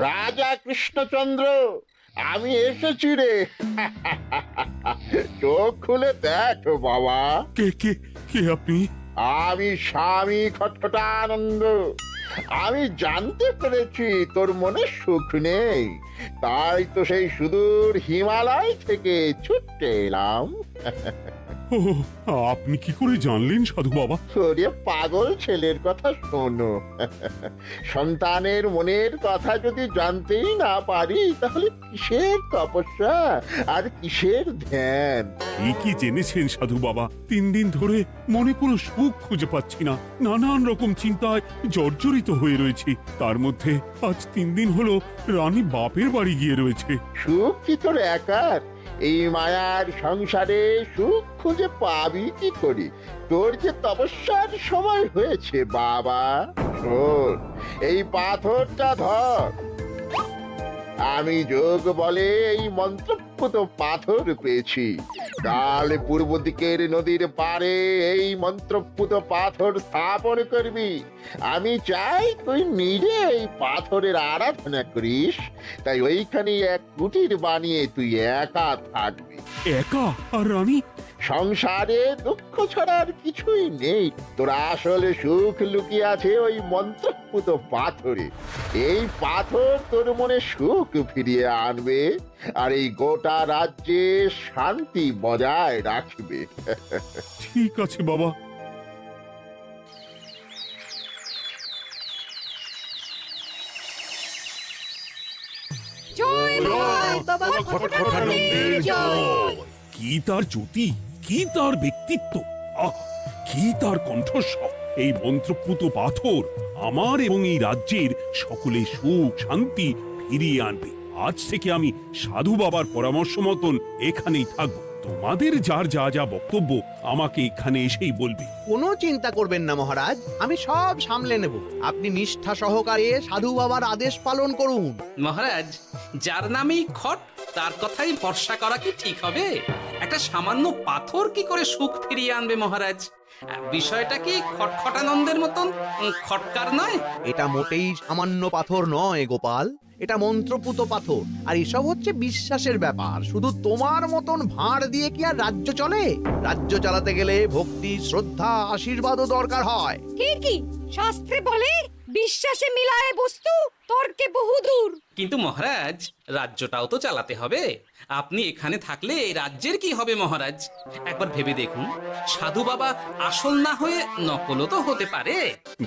রাজা কৃষ্ণচন্দ্র, আমি এসেছি রে। চোখ খুলে দেখ বাবা। কে কে কে আপনি? আমি স্বামী খটখটানন্দ। আমি জানতে পেরেছি তোর মনে সুখ নেই, তাই তো সেই সুদূর হিমালয় থেকে ছুটে এলাম। ও, আপনি কি করে জানলেন সাধু বাবা? ওরে পাগল ছেলের কথা শোনো। সন্তানের মনের কথা যদি জানতেই না পারি, তাহলে কিসের তপস্যা আর কিসের ধ্যান? কি জেনেছেন সাধু বাবা? 3 দিন ধরে মনে কোনো সুখ খুঁজে পাচ্ছি না, নানান রকম চিন্তায় জর্জরিত হয়ে রয়েছি। তার মধ্যে আজ 3 দিন হলো রানী বাপের বাড়ি গিয়ে রয়েছে। সুখ কি তোর একার? এই মায়ার সংসারে সুখ খুঁজে পাবি কি করি? তোর যে তপস্যার সময় হয়েছে বাবা। শোন, এই পাথরটা ধর। আমি যোগ বলে এই মন্ত্রপুত পাথর পেয়েছি। কাল পূর্ব দিকের নদীর পাড়ে এই মন্ত্রপুত পাথর স্থাপন করবি। আমি চাই তুই নিজে এই পাথরের আরাধনা করিস। তাই ওইখানে এক কুটির বানিয়ে তুই একা থাকবি। একা? আর রানী? সংসারে দুঃখ ছাড়া আর কিছুই নেই। তোর আসলে সুখ লুকিয়ে আছে ওই মন্ত্রপুত পাথরে। এই পাথর তোর মনে সুখ ফিরিয়ে আনবে আর এই গোটা রাজ্যে শান্তি বজায় রাখবে। ঠিক আছে বাবা। জয় বাবা খটখটানন্দের জয়। কি তার জ্যোতি, কি তার ব্যক্তিত্ব, আহ, কি তার কণ্ঠস্বর! এই মন্ত্রপুত পাথর আমার এবং এই রাজ্যের সকলে সুখ শান্তি ফিরিয়ে আনবে। আজ থেকে আমি সাধু বাবার পরামর্শ মতন এখানেই থাকবো। তোমাদের যার যা যা বক্তব্য আমাকে এখানে এসেই বলবে। কোনো চিন্তা করবেন না মহারাজ, আমি সব সামলে নেব। আপনি নিষ্ঠা সহকারে সাধু বাবার আদেশ পালন করুন। মহারাজ, যার নামেই খট তার কথাই ভরসা করা কি ঠিক হবে? একটা সামান্য পাথর কি করে সুখ ফিরিয়ে আনবে মহারাজ? বিষয়টা কি খটখটানন্দের মতন খটকার নয়? এটা মোটেই সামান্য পাথর নয় গোপাল, এটা মন্ত্রপুত পাথর। আর এসব হচ্ছে বিশ্বাসের ব্যাপার। শুধু তোমার মতন ভাঁড় দিয়ে কি আর রাজ্য চলে? রাজ্য চালাতে গেলে ভক্তি, শ্রদ্ধা, আশীর্বাদও দরকার হয়। কি শাস্ত্রে বলে বিশ্বাসে মিলায় বস্তু, তর্কে বহুদূর। কিন্তু মহারাজ, রাজ্যটাও তো চালাতে হবে। আপনি এখানে থাকলে এই রাজ্যের কি হবে মহারাজ? একবার ভেবে দেখুন, সাধু বাবা আসল না হয়ে নকলও তো হতে পারে।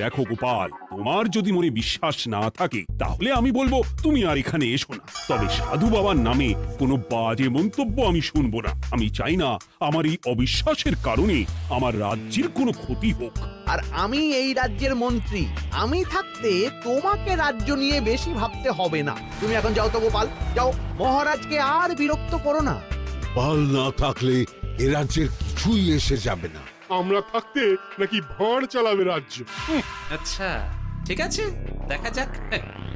দেখো গোপাল, তোমার যদি মনে বিশ্বাস না থাকে তাহলে আমি বলবো তুমি আর এখানে এসো না। তবে সাধু বাবার নামে কোনো বাজে মন্তব্য আমি শুনবো না। আমি চাই না আমার এই অবিশ্বাসের কারণে আমার রাজ্যের কোনো ক্ষতি হোক। আর আমি এই রাজ্যের মন্ত্রী, আমি থাকতে তোমাকে রাজ্য নিয়ে বেশি ভাবতে হবে না। তুমি এখন যাও তো গোপাল, যাও। মহারাজকে আর বিরক্ত করো না। পাল না থাকলে এ রাজ্যের কিছুই এসে যাবে না। আমরা থাকতে নাকি ভাঁড় চালাবে রাজ্য? আচ্ছা, ঠিক আছে, দেখা যাক।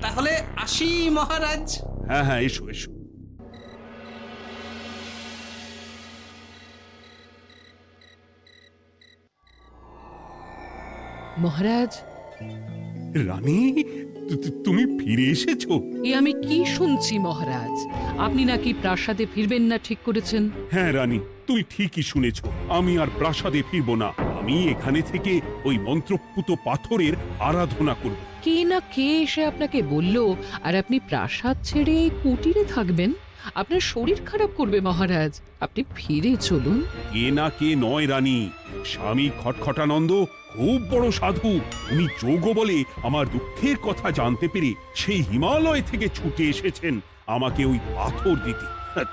তাহলে আসি মহারাজ। হ্যাঁ হ্যাঁ, এসো এসো। মহারাজ, রানী, তুমি ফিরে এসেছো? এ আমি কি শুনছি মহারাজ? আপনি নাকি প্রাসাদে ফিরবেন না ঠিক করেছেন? হ্যাঁ রানী, তুমি ঠিকই শুনেছো। আমি আর প্রাসাদে ফিরবো না। আমি এখানে থেকে ওই মন্ত্রপুত পাথরের আরাধনা করব। কে না কে এসে আপনাকে বলল আর আপনি প্রাসাদ ছেড়ে এই কুটিরে থাকবেন? আপনার শরীর খারাপ করবে মহারাজ, আপনি ফিরে চলুন। কে না কে নয় রানী, স্বামী খটখটানন্দ খুব বড় সাধু। উনি যোগ বলে আমার দুঃখের কথা জানতে পেরে সেই হিমালয় থেকে ছুটে এসেছেন আমাকে ওই পাথর দিতে।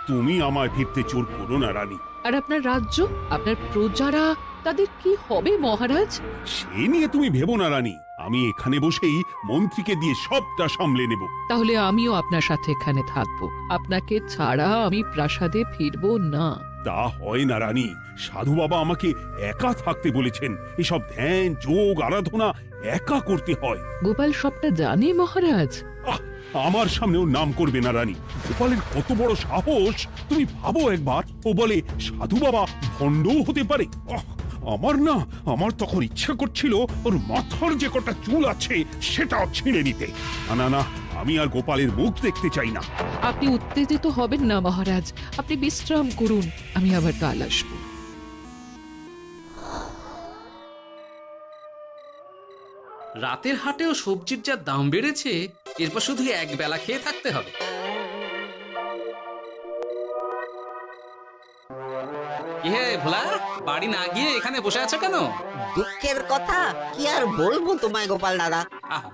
তুমি আমায় ফিরতে জোর করো না রানী। আর আপনার রাজ্য, আপনার প্রজারা, তাদের কি হবে মহারাজ? সে নিয়ে তুমি ভেবো না রানী। আমি এখানে বসেই মন্ত্রীকে দিয়ে সবটা সামলে নেব। তাহলে আমিও আপনার সাথে এখানে থাকবো। আপনাকে ছাড়া আমি প্রাসাদে ফিরবো না। তা হয় না রানী, সাধু বাবা আমাকে একা থাকতে বলেছেন। এসব ধ্যান যোগ আরাধনা একা করতে হয়। গোপাল সবটা জানে মহারাজ। আহ, আমার সামনেও নাম করবে না রানী। গোপালের কত বড় সাহস তুমি ভাবো একবার। ও বলে সাধু বাবা ভণ্ডও হতে পারে। আমার তখন ইচ্ছা করছিল ওর মাথার যে কটা চুল আছে সেটাও ছিঁড়ে নিতে। না না, আমি আর গোপালের মুখ দেখতে চাই না। আপনি উত্তেজিত হবেন না মহারাজ, আপনি বিশ্রাম করুন, আমি আবার কাল আসবো। রাতের হাটেও সবজির যা দাম বেড়েছে, এরপর শুধু এক বেলা খেয়ে থাকতে হবে। কি হে ভোলা, বাড়ি না গিয়ে এখানে বসে আছো কেন? দুঃখের কথা কি আর বলবো তোমায় গোপাল দাদা।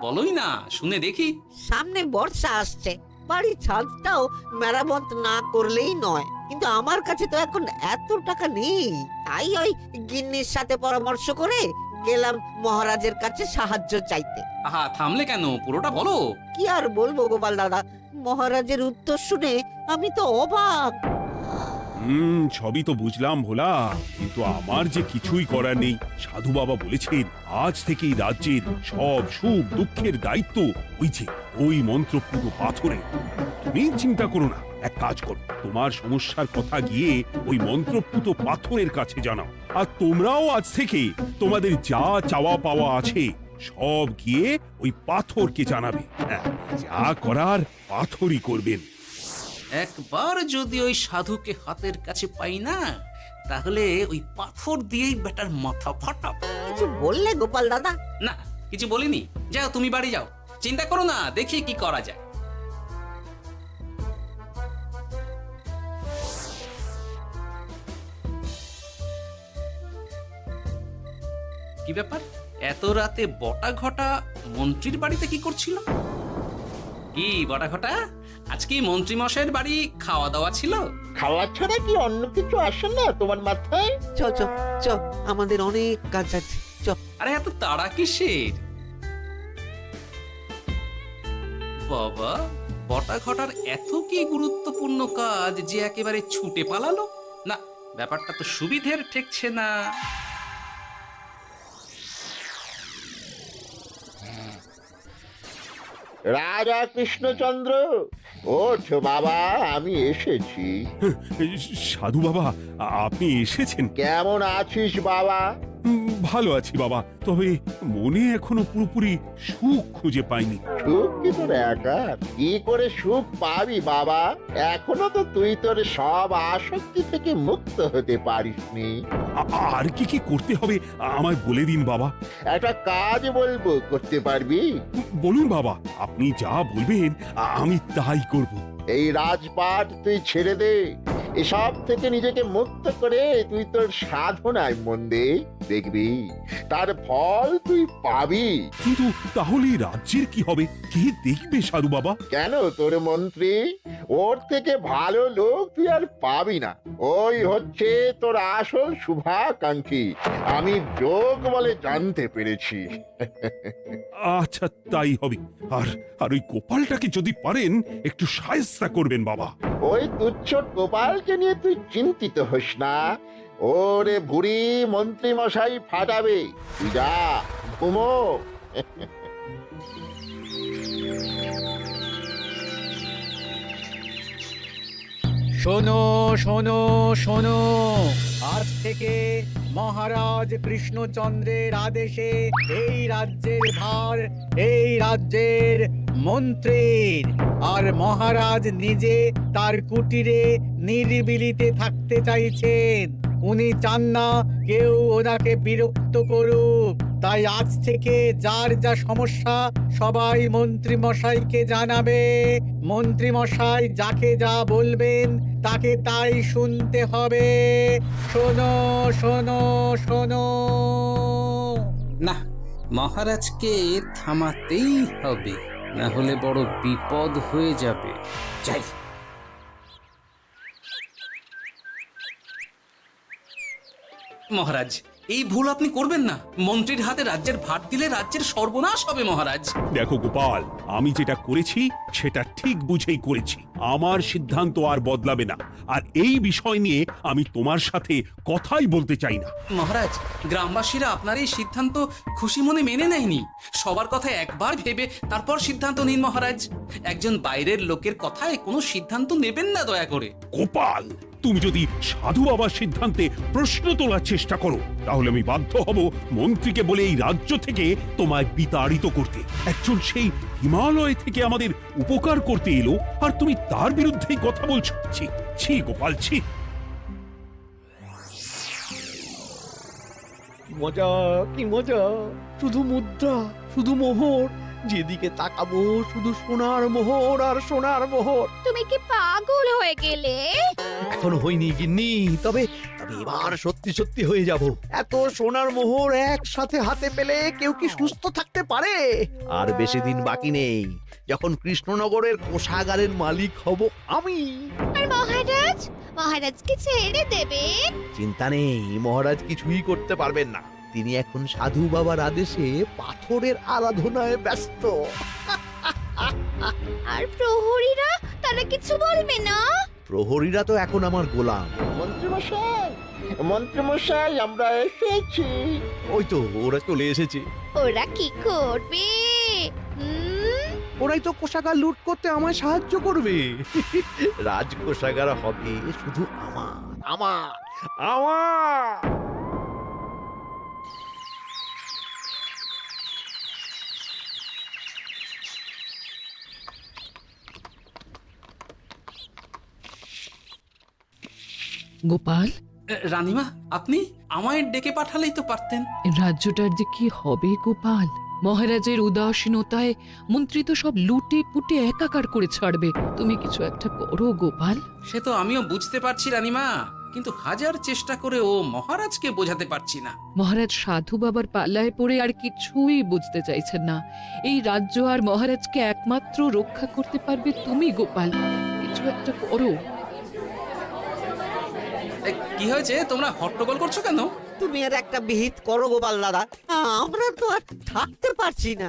বলোই না, শুনে দেখি। সামনে বর্ষা আসছে, বাড়ির ছাদটাও মেরামত না করলেই নয়, কিন্তু আমার কাছে তো এখন এত টাকা নেই। তাই ওই গিন্নির সাথে পরামর্শ করে গেলাম মহারাজের কাছে সাহায্য চাইতে। থামলে কেন, পুরোটা বলো। কি আর বলবো গোপাল দাদা, মহারাজের উত্তর শুনে আমি তো অবাক। সবই তো বুঝলাম ভোলা, কিন্তু আমার যে কিছুই করার নেই। সাধু বাবা বলেছেন আজ থেকেই রাজ্যের সব সুখ দুঃখের দায়িত্ব ওই মন্ত্রপুত পাথরে। তুমি চিন্তা করো না, এক কাজ করো, তোমার সমস্যার কথা গিয়ে ওই মন্ত্রপুত পাথরের কাছে জানাও। আর তোমরাও আজ থেকে তোমাদের যা চাওয়া পাওয়া আছে সব গিয়ে ওই পাথরকে জানাবে। যা করার পাথরই করবেন। একবার যদি ওই সাধুকে হাতের কাছে পাই না, তাহলে ওই পাথর দিয়েই বেটার মাথা ফাটাব। কিছু বললে গোপাল দাদা? না, কিছু বলিনি। যাও, তুমি বাড়ি যাও, চিন্তা করো না, দেখি কি করা যায়। কি ব্যাপার, এত রাতে বটা ঘটা মন্ত্রীর বাড়িতে কি করছিল? কি বটা ঘটা, আজকে মন্ত্রী মশাইয়ের বাড়ি খাওয়া দাওয়া ছিল? খাওয়া ছাড়া কি অন্য কিছু আসে না তোমার মাথায়? চ চ চ, আমাদের অনেক কাজ আছে, চ। আরে এত তাড়া কিসের? বাবা, বটা ঘটার এত কি গুরুত্বপূর্ণ কাজ যে একেবারে ছুটে পালালো? না, ব্যাপারটা তো সুবিধের ঠেকছে না। রাজা কৃষ্ণচন্দ্র, ওঠ বাবা, আমি এসেছি। সাধু বাবা, আপনি এসেছেন? কেমন আছিস বাবা? ভালো আছি বাবা, তবে মনে এখনো পুরোপুরি সুখ খুঁজে পাইনি। সুখ কি তোর একার? কি করে সুখ পাবি বাবা? এখনো তো তুই তোর সব আসক্তি থেকে মুক্ত হতে পারিসনি। আর কি কি করতে হবে আমায় বলে দিন বাবা। একটা কাজ বলবো, করতে পারবি? বলুন বাবা, আপনি যা বলবেন আমি তাই করব। এই রাজপাট তুই ছেড়ে দে, এসব থেকে নিজেকে মুক্ত করে তুই তোর সাধনায় মন দে, দেখবি তার ফল তুই পাবি। কিন্তু তাহলে রাজ্যের কি হবে? কে দেখবে সাধু বাবা? কেন, তোর মন্ত্রী, ওর থেকে ভালো লোক তুই আর পাবি না। ওই হচ্ছে তোর আসল শুভাকাঙ্ক্ষী, আমি যোগ বলে জানতে পেরেছি। আচ্ছা, তাই হবে। আর ওই গোপালটাকে যদি পারেন একটু সাহায্য করবেন বাবা। ওই তুচ্ছ গোপালকে নিয়ে তুই চিন্তিত হোস না, ওরে ভুড়ি মন্ত্রী মশাই ফাটাবে। তুই যা, ঘুমো। শোনো শোনো শোনো, আজ থেকে মহারাজ কৃষ্ণচন্দ্রের আদেশে এই রাজ্যের ভার এই রাজ্যের মন্ত্রীর। আর মহারাজ নিজে তার কুটিরে নিরিবিলিতে থাকতে চাইছেন। উনি চান না কেউ ওনাকে বিরক্ত করুক। তাই আজ থেকে যার যা সমস্যা সবাই মন্ত্রী মশাইকে জানাবে। মন্ত্রী মশাই যাকে যা বলবেন তাকে তাই শুনতে হবে। শোনো শোনো শোনো। না, মহারাজকে থামাতেই হবে, না হলে বড় বিপদ হয়ে যাবে। যাই। মহারাজ, এই ভুল আপনি করবেন না। মন্ত্রীর হাতে রাজ্যের ভার দিলে রাজ্যের সর্বনাশ হবে মহারাজ। দেখো গোপাল, আমি যেটা করেছি সেটা ঠিক বুঝেই করেছি। আমার সিদ্ধান্ত আর বদলাবে না। আর এই বিষয় নিয়ে আমি তোমার সাথে কথাই বলতে চাই না। মহারাজ, গ্রামবাসীরা আপনার এই সিদ্ধান্ত খুশি মনে মেনে নেয়নি। সবার কথা একবার ভেবে তারপর সিদ্ধান্ত নিন মহারাজ। একজন বাইরের লোকের কথায় কোনো সিদ্ধান্ত নেবেন না দয়া করে। গোপাল, তুমি যদি সাধু বাবার সিদ্ধান্তে প্রশ্ন তোলার চেষ্টা করো তাহলে আমি বাধ্য হব মন্ত্রীকে বলে এই রাজ্য থেকে তোমায় বিতাড়িত করতে। একজন সেই হিমালয় থেকে আমাদের উপকার করতে এলো আর তুমি তার বিরুদ্ধেই কথা বলছো। ছি ছি গোপাল, ছি। মজা, কি মজা! শুধু মুদ্রা, শুধু মোহর, যেদিকে তাকাবো শুধু সোনার মোহর আর সোনার মোহর। তুমি কি পাগল হয়ে গেলে? এখনো হয়নি গিন্নি, তবে এবার সত্যি সত্যি হয়ে যাব। এত সোনার মোহর একসাথে হাতে পেলে কেউ কি সুস্থ থাকতে পারে? আর বেশি দিন বাকি নেই যখন কৃষ্ণনগরের কোষাগারের মালিক হব আমি। আর মহারাজকে ছেড়ে দেবেন? চিন্তা নেই, মহারাজ কিছুই করতে পারবেন না। তিনি এখন সাধু বাবার আদেশে পাথরের আরাধনায় ব্যস্ত। আর প্রহরীরা, তারা কিছু বলবে না? প্রহরীরা তো এখন আমার গোলাম। মন্ত্রীমশাই, আমরা এসেছি। ওই তো ওরা চলে এসেছে। ওরা কি করবে? ওরাই তো কোষাগার লুট করতে আমায় সাহায্য করবে। রাজ কোষাগার হবে শুধু আমার, আমার, আমার। গোপাল, রানীমা, আপনি আমায় ডেকে পাঠালেই তো পারতেন। রাজ্যটার যে কি হবে গোপাল? মহারাজের উদাসীনতায় মন্ত্রী তো সব লুটে পুটে একাকার করে ছাড়বে। তুমি কিছু একটা করো গোপাল। সে তো আমিও বুঝতে পারছি রানীমা, কিন্তু হাজার চেষ্টা করে ও মহারাজকে বোঝাতে পারছি না। মহারাজ সাধু বাবার পাল্লায় পড়ে আর কিছুই বুঝতে চাইছেন না। এই রাজ্য আর মহারাজকে একমাত্র রক্ষা করতে পারবে তুমি গোপাল। কিছু একটা করো। কি হয়েছে, তোমরা হট্টগোল করছো কেন? তুমি আর একটা বিহিত করো গোপাল দাদা, আমরা তো আর থাকতে পারছি না।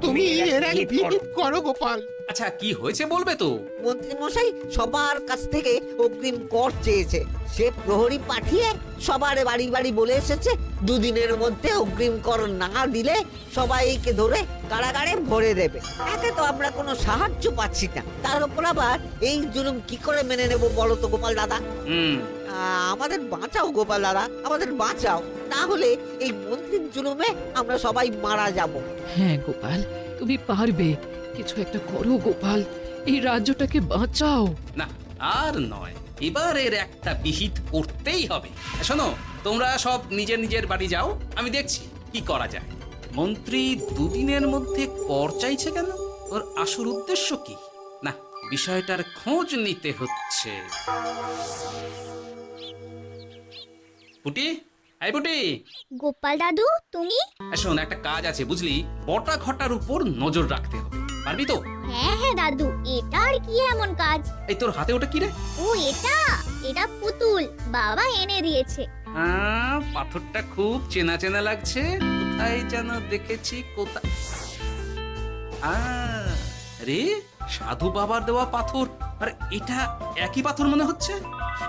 তুমি এর এক বিহিত করো গোপাল। আচ্ছা, কি হয়েছে বলবে তো? মন্ত্রী মশাই সবার কাছ থেকে অগ্রিম কর চেয়েছে। সে প্রহরী পাঠিয়ে সবার বাড়ি বাড়ি বলে এসেছে দুদিনের মধ্যে অগ্রিম কর না দিলে সবাইকে ধরে কারাগারে ভরে দেবে। একে তো আমরা কোনো সাহায্য পাচ্ছি না, তার উপর আবার এই জুলুম কি করে মেনে নেব বলো তো গোপাল দাদা? আমাদের বাঁচাও গোপাল দাদা, আমাদের বাঁচাও, না হলে এই মন্ত্রীর জুলুমে আমরা সবাই মারা যাব। হ্যাঁ গোপাল, তুমি পারবে। কিছু একটা করো গোপাল, এই রাজ্যটাকে বাঁচাও। না, আর নয়, এবার এর একটা বিহিত করতেই হবে। শোনো, তোমরা সব নিজের নিজের বাড়ি যাও, আমি দেখছি কি করা যায়। মন্ত্রী দুদিনের মধ্যে কর চাইছে কেন? ওর আসল উদ্দেশ্য কি? না, বিষয়টার খোঁজ নিতে হচ্ছে। পুটি, এই পুটি। গোপাল দাদু, তুমি? শোন, একটা কাজ আছে বুঝলি, বটা ঘটার উপর নজর রাখতে হবে। পারবি তো? হ্যাঁ হ্যাঁ দাদু, এটা আর কি এমন কাজ? এই তোর হাতে ওটা কি রে? ও এটা পুতুল, বাবা এনে দিয়েছে। পাথরটা খুব চেনা চেনা লাগছে, কোথায় যেন দেখেছি। কোথায়? রে, সাধু বাবার দেওয়া পাথর। আর এটা একই পাথর মনে হচ্ছে।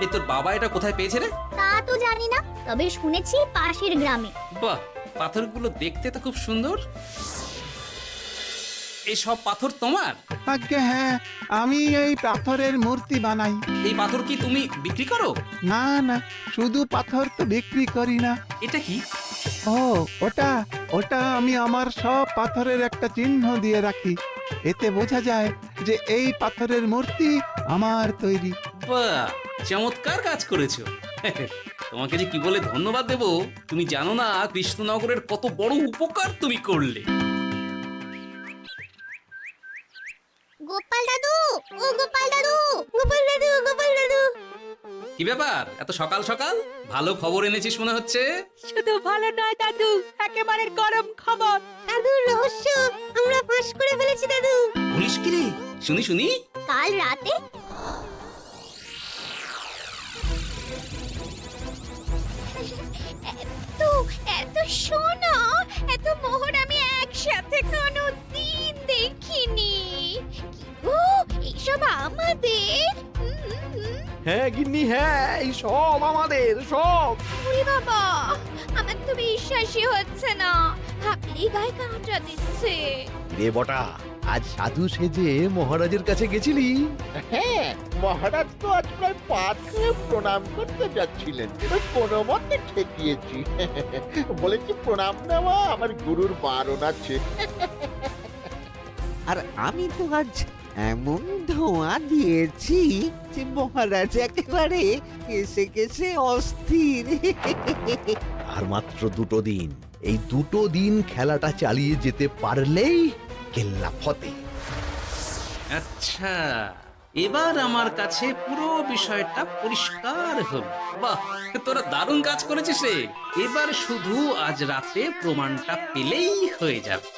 এই তোর বাবা এটা কোথায় পেয়েছে রে? তা তো জানি না, তবে শুনেছি পাশের গ্রামে। বাহ, পাথরগুলো দেখতে তো খুব সুন্দর। এই সব পাথর তোমার? আজ্ঞে হ্যাঁ, আমি এই পাথরের মূর্তি বানাই। এই পাথর কি তুমি বিক্রি করো? না না, শুধু পাথর তো বিক্রি করি না। এটা কি? ও, ওটা আমি আমার সব পাথরের একটা চিহ্ন দিয়ে রাখি। এতে বোঝা যায় যে এই পাথরের মূর্তি আমার তৈরি। বাহ, চমৎকার কাজ করেছো। তোমাকে যে কি বলে ধন্যবাদ দেব তুমি জানো না। কৃষ্ণনগরের কত বড় উপকার তুমি করলে। গোপাল দাদু, ও গোপাল দাদু, গোপাল দাদু, গোপাল দাদু। কি ব্যাপার, এত সকাল সকাল? ভালো খবর এনেছিস মনে হচ্ছে। শুধু ভালো নয় দাদু, একেবারে গরম খবর। দাদু, রহস্য আমরা ফাঁস করে ফেলেছি দাদু। বলিস কি রে? শুনি শুনি। কাল রাতে এত সোনা, এত মোহর আমি একসাথে কোনোদিন দেখিনি। ও, এইসব আমাদের? হ্যাঁ গিন্নি, হ্যাঁ, এই সব আমাদের, সব। ওরে বাবা, আমার তো বিশ্বাসই হচ্ছে না, ভাবলেই গায়ে কাঁটা দিচ্ছে। রে বটা, আজ সাধু সেজে মহারাজের কাছে গেছিলি? হ্যাঁ, মহারাজ তো আজ প্রায় পা ছুঁয়ে প্রণাম করতে যাচ্ছিলেন, ওই কোনো মতে ঠেকিয়েছি। বলেছি প্রণাম নেওয়া আমার গুরুর বারণ আছে। আর আমি তো আজ এমন ধোঁয়া দিয়েছি যে মহারাজ একেবারে কেসে কেসে অস্থির। আর মাত্র 2 দিন, এই 2 দিন খেলাটা চালিয়ে যেতে পারলেই কেল্লা ফতে। আচ্ছা, এবার আমার কাছে পুরো বিষয়টা পরিষ্কার হলো। বাহ, তোরা দারুণ কাজ করেছিস রে। এবার শুধু আজ রাতে প্রমাণটা পেলেই হয়ে যাবে।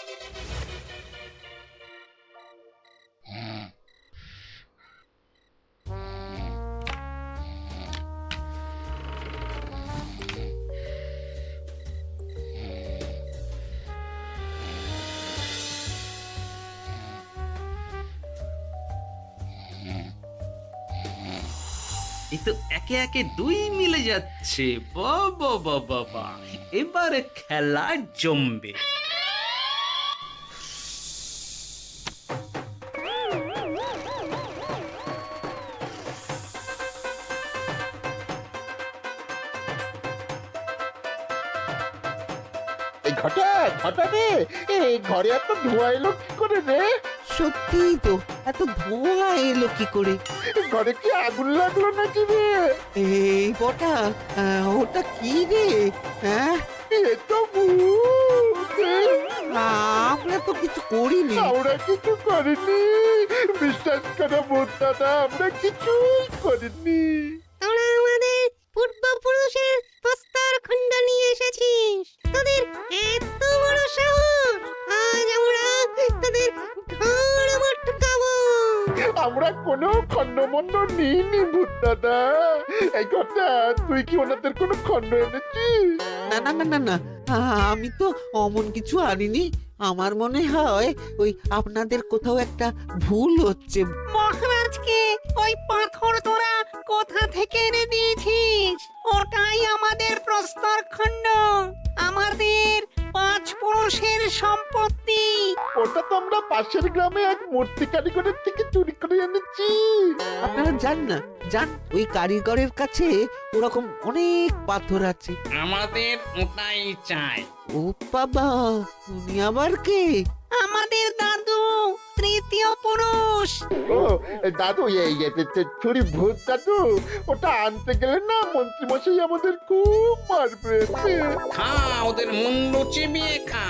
এই তো একে একে 2 মিলে যাচ্ছে। বাবা বাবা বাবা, এবারে খেলা জমবে। এই ঘটা ঘটা রে, এই ঘরে এত ধোঁয়া এলো কি করে রে? সত্যিই তো, এত ধোঁয়া এলো কি করে? ঘরে কি আগুন লাগলো নাকি রে? এই বটা, ওটা কি রে? হ্যাঁ, এ তো ভূত। আমরা তো কিছু করিনি। আমরা কিছু করিনি, বিশ্বাস করো ভূত দাদা, আমরা কিছুই করিনি। তোরা আমাদের পূর্বপুরুষের প্রস্তর খণ্ড নিয়ে এসেছিস, তোদের এত বড় সাহস! আজ আমরা তোদের ঘাড় মটকাবো। আমরা কোনো খণ্ডমণ্ড নিইনি ভূত দাদা। এই কথা, তুই কি ওনাদের কোনো খণ্ড এনেছিস? না না না না না, আমি তো অমন কিছু আনিনি। আমার মনে হয় ওই আপনাদের কোথাও একটা ভুল হচ্ছে। মহারাজকে ওই পাথর তোরা কোথা থেকে এনে দিয়েছিস? ওটাই আমাদের প্রস্তর খণ্ড, আমাদের 5 পুরুষের সম্পত্তি। ওটা তো আমরা পাশের গ্রামে এক মূর্তি কারিগরের থেকে চুরি করে এনেছি। আপনারা যান না, যান, ওই কারিগরের কাছে ওরকম অনেক পাথর আছে। আমাদের ওটাই চাই। ও বাবা, উনি আবার কে? আমাদের দাদু, 3য় পুরুষ। ও দাদু, এই চুরি ভূত দাদু, ওটা আনতে গেলে না মন্ত্রীমশাই আমাদের খুব মারবে। খা, ওদের মুন্ডু চিবিয়ে খা।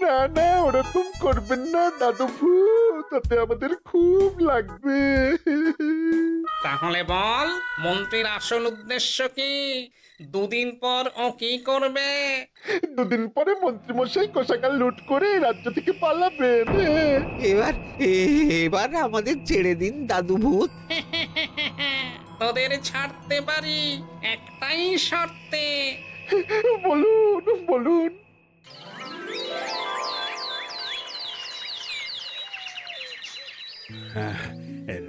না না, ওরকম করবেন না দাদু ভূত, তাতে আমাদের খুব লাগবে। তাহলে বল, মন্ত্রীর আসল উদ্দেশ্য কি? 2 দিন পর ও কি করবে? 2 দিন পরে মন্ত্রীমশাই কোষাগার লুট করে এই রাজ্য থেকে পালাবেন। এবার আমাদের ছেড়ে দিন দাদু ভূত। তোদের ছাড়তে পারি একটাই শর্তে। বলুন বলুন।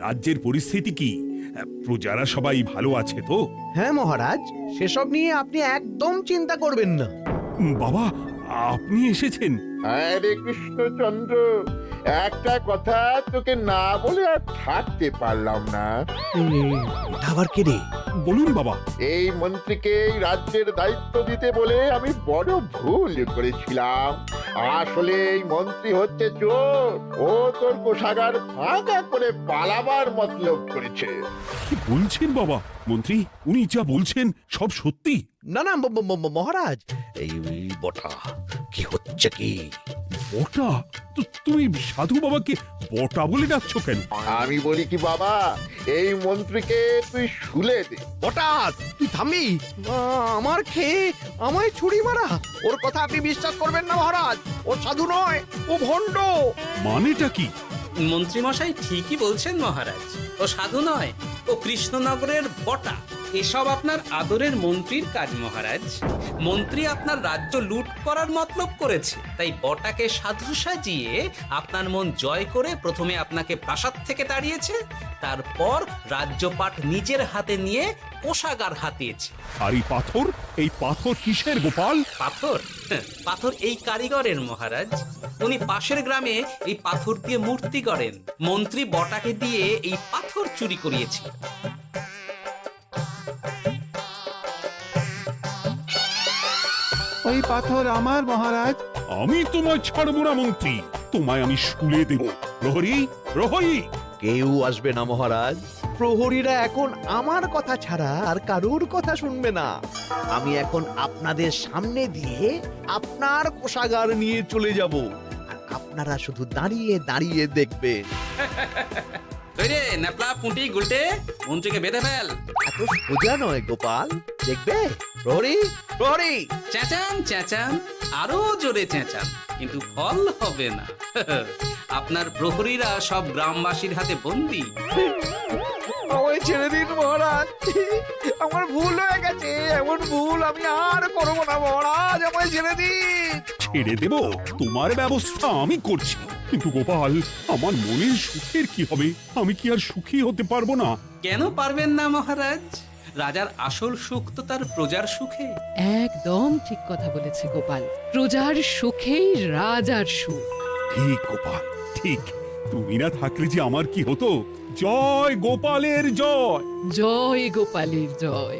রাজ্যের পরিস্থিতি কি? প্রজারা সবাই ভালো আছে তো? হ্যাঁ মহারাজ, সেসব নিয়ে আপনি একদম চিন্তা করবেন না। বাবা, আপনি এসেছেন? আরে কৃষ্ণচন্দ্র, একটা কথা তোকে না বলে আর থাকতে পারলাম না। আবার কে রে? বলুন বাবা। এই মন্ত্রীকে এই রাজ্যের দায়িত্ব দিতে বলে আমি বড় ভুল করেছিলাম। আসলে এই মন্ত্রী হচ্ছে চোর, ও তোর কোষাগার ভাঙা করে পালাবার মতলব করেছে। কি বলছেন বাবা? মন্ত্রী, উনি যা বলছেন সব সত্যি? না না মহারাজ, এই বটা কি হচ্ছে কি? বটা? তো তুমি সাধু বাবাকে বটা বলে ডাকছো কেন? আমি বলি কি বাবা, এই মন্ত্রীকে তুই শুলে দে। বটা, তুই থামবি? আমার খেয়ে আমায় ছুরি মারা? ওর কথা আপনি বিশ্বাস করবেন না মহারাজ, ও সাধু নয়, ও ভণ্ড। মানেটা কি? মন্ত্রীমশাই ঠিকই বলছেন মহারাজ, ও সাধু নয়, ও কৃষ্ণনগরের বটা। এসব আপনার আদরের মন্ত্রীর কাজ মহারাজ। মন্ত্রী আপনার রাজ্য লুট করার মতলব করেছে, তাই বটাকে সাধু সাজিয়ে আপনার মন জয় করে প্রথমে আপনাকে প্রাসাদ থেকে তাড়িয়েছে, তারপর রাজ্যপাট নিজের হাতে নিয়ে কোষাগার হাতিয়েছে। আর এই পাথর কিসের গোপাল? পাথর? পাথর এই কারিগরের মহারাজ। উনি পাশের গ্রামে এই পাথর দিয়ে মূর্তি গড়েন। মন্ত্রী বটাকে দিয়ে এই পাথর চুরি করিয়েছে। ওই পাথর আমার মহারাজ। আমি তোমায় ছাড়বো না মন্ত্রী, তোমায় আমি শুলে দেব। প্রহরী, প্রহরী! কেউ আসবে না মহারাজ। প্রহরীরা এখন আমার কথা ছাড়া আর কারোর কথা শুনবে না। আমি এখন আপনাদের সামনে দিয়ে আপনার কোষাগার নিয়ে চলে যাব, আর আপনারা শুধু দাঁড়িয়ে দাঁড়িয়ে দেখবেন। রে ন্যাপলা পুঁটি গুলটে, মন্ত্রীকে বেঁধে ফেল। এত সোজা নয় গোপাল, দেখবে? প্রহরী, প্রহরী! চেঁচান চেঁচান, আরো জোরে চেঁচান, কিন্তু ফল হবে না। আপনার প্রহরীরা সব গ্রামবাসীর হাতে বন্দী। আমায় ছেড়ে দিন মহারাজ, আমার ভুল হয়ে গেছে। এমন ভুল আমি আর করবো না মহারাজ, আমায় ছেড়ে দিন। ছেড়ে দেব? তোমার ব্যবস্থা আমি করছি। কিন্তু গোপাল, আমার মনের সুখের কি হবে? আমি কি আর সুখী হতে পারবো না? কেন পারবেন না মহারাজ? রাজার আসল সুখ তো তার প্রজার সুখে। একদম ঠিক কথা বলেছে গোপাল। প্রজার সুখেই রাজার সুখ। ঠিক গোপাল, ঠিক। তুমি না থাকলে যে আমার কি হতো? জয় গোপালের জয়! জয় গোপালের জয়।